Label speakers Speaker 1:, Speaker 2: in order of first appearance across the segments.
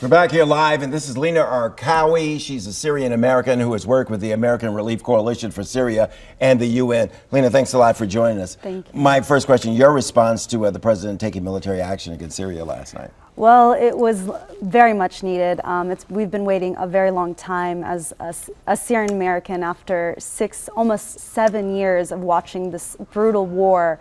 Speaker 1: We're back here live, and this is Lena Arkawi. She's a Syrian American who has worked with the American Relief Coalition for Syria and the UN. Lena, thanks a lot for joining us.
Speaker 2: Thank you.
Speaker 1: My first question, your response to the president taking military action against Syria last night.
Speaker 2: Well, it was very much needed. We've been waiting a very long time as a Syrian American after almost 7 years of watching this brutal war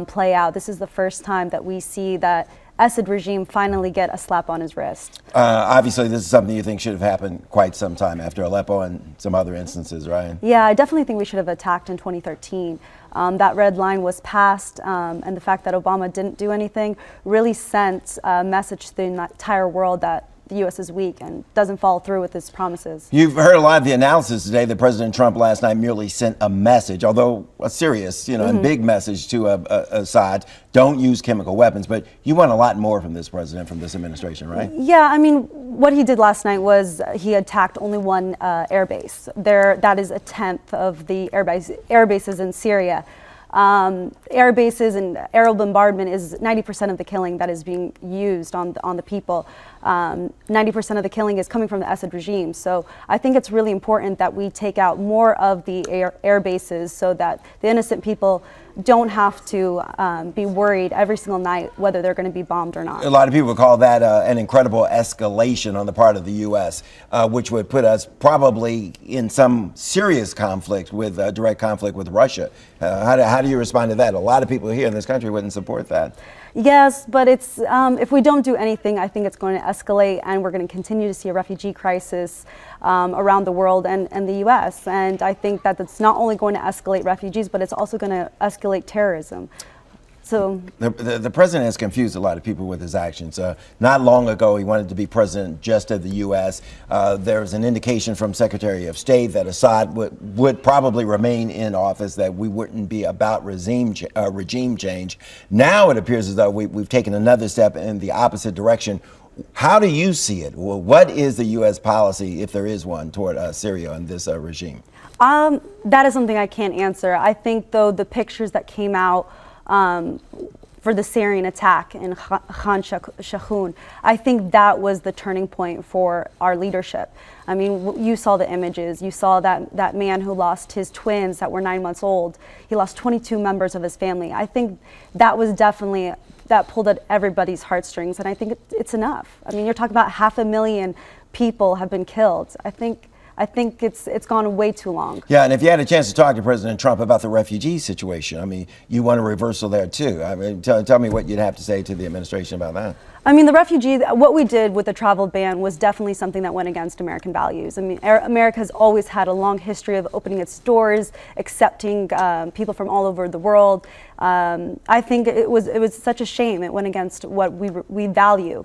Speaker 2: play out. This is the first time that we see that Assad regime finally get a slap on his wrist.
Speaker 1: Obviously, this is something you think should have happened quite some time after Aleppo and some other instances, right?
Speaker 2: Yeah, I definitely think we should have attacked in 2013. That red line was passed, and the fact that Obama didn't do anything really sent a message to the entire world that the U.S. is weak and doesn't follow through with its promises.
Speaker 1: You've heard a lot of the analysis today that President Trump last night merely sent a message, although a serious, and big message to Assad, don't use chemical weapons. But you want a lot more from this president, from this administration, right?
Speaker 2: Yeah, I mean, what he did last night was he attacked only one air base. That is a tenth of the air bases in Syria. Air bases and aerial bombardment is 90% of the killing that is being used on the people. 90% of the killing is coming from the Assad regime. So I think it's really important that we take out more of the air bases so that the innocent people don't have to be worried every single night whether they're going to be bombed or not.
Speaker 1: A lot of people call that an incredible escalation on the part of the U.S., which would put us probably in some serious conflict with direct conflict with Russia. How do you respond to that? A lot of people here in this country wouldn't support that.
Speaker 2: Yes, but it's if we don't do anything, I think it's going to escalate, and we're going to continue to see a refugee crisis around the world and the U.S. And I think that it's not only going to escalate refugees, but it's also going to escalate terrorism. So
Speaker 1: the president has confused a lot of people with his actions. Not long ago, he wanted to be president just of the U.S. There was an indication from Secretary of State that Assad would probably remain in office, that we wouldn't be about regime change. Now it appears as though we've taken another step in the opposite direction. How do you see it? Well, what is the U.S. policy, if there is one, toward Syria and this regime?
Speaker 2: That is something I can't answer. I think, though, the pictures that came out for the Syrian attack in Khan Shaykhun, I think that was the turning point for our leadership. I mean, you saw the images. You saw that man who lost his twins that were 9 months old. He lost 22 members of his family. I think that was definitely, that pulled at everybody's heartstrings, and I think it's enough. I mean, you're talking about 500,000 people have been killed. I think it's gone way too long.
Speaker 1: Yeah, and if you had a chance to talk to President Trump about the refugee situation, I mean, you want a reversal there too. I mean, tell me what you'd have to say to the administration about that.
Speaker 2: I mean, the refugees, what we did with the travel ban was definitely something that went against American values. I mean, America has always had a long history of opening its doors, accepting people from all over the world. I think it was such a shame. It went against what we value.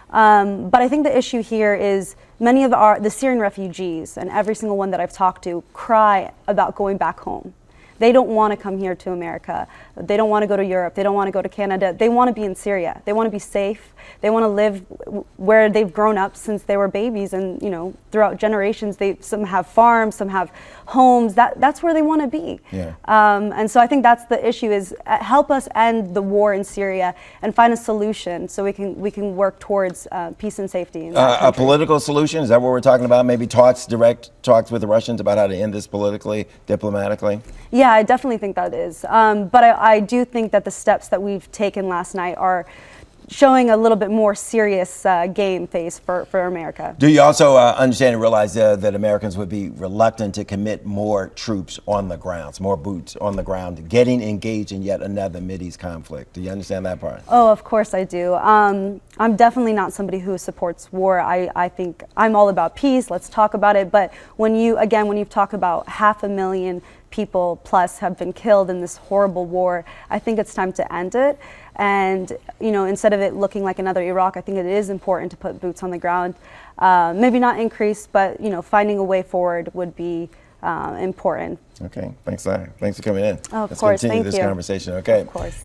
Speaker 2: But I think the issue here is many of the Syrian refugees, and every single one that I've talked to, cry about going back home. They don't want to come here to America. They don't want to go to Europe. They don't want to go to Canada. They want to be in Syria. They want to be safe. They want to live where they've grown up since they were babies, and throughout generations, some have farms, some have homes. That's where they want to be.
Speaker 1: Yeah.
Speaker 2: And so I think that's the issue: is help us end the war in Syria and find a solution so we can work towards peace and safety in that country.
Speaker 1: A political solution? Is that what we're talking about? Maybe direct talks with the Russians about how to end this politically, diplomatically?
Speaker 2: Yeah, I definitely think that is. But I do think that the steps that we've taken last night are showing a little bit more serious game face for America.
Speaker 1: Do you also understand and realize that Americans would be reluctant to commit more troops on the ground, more boots on the ground, getting engaged in yet another Mideast conflict? Do you understand that part?
Speaker 2: Oh, of course I do. I'm definitely not somebody who supports war. I think I'm all about peace. Let's talk about it. But when you talk about 500,000 people plus have been killed in this horrible war, I think it's time to end it. And instead of it looking like another Iraq, I think it is important to put boots on the ground. Maybe not increase, but finding a way forward would be important.
Speaker 1: Okay, thanks for coming in.
Speaker 2: Oh, of
Speaker 1: Let's
Speaker 2: course,
Speaker 1: continue
Speaker 2: thank
Speaker 1: this
Speaker 2: you.
Speaker 1: conversation. Okay.
Speaker 2: Of course.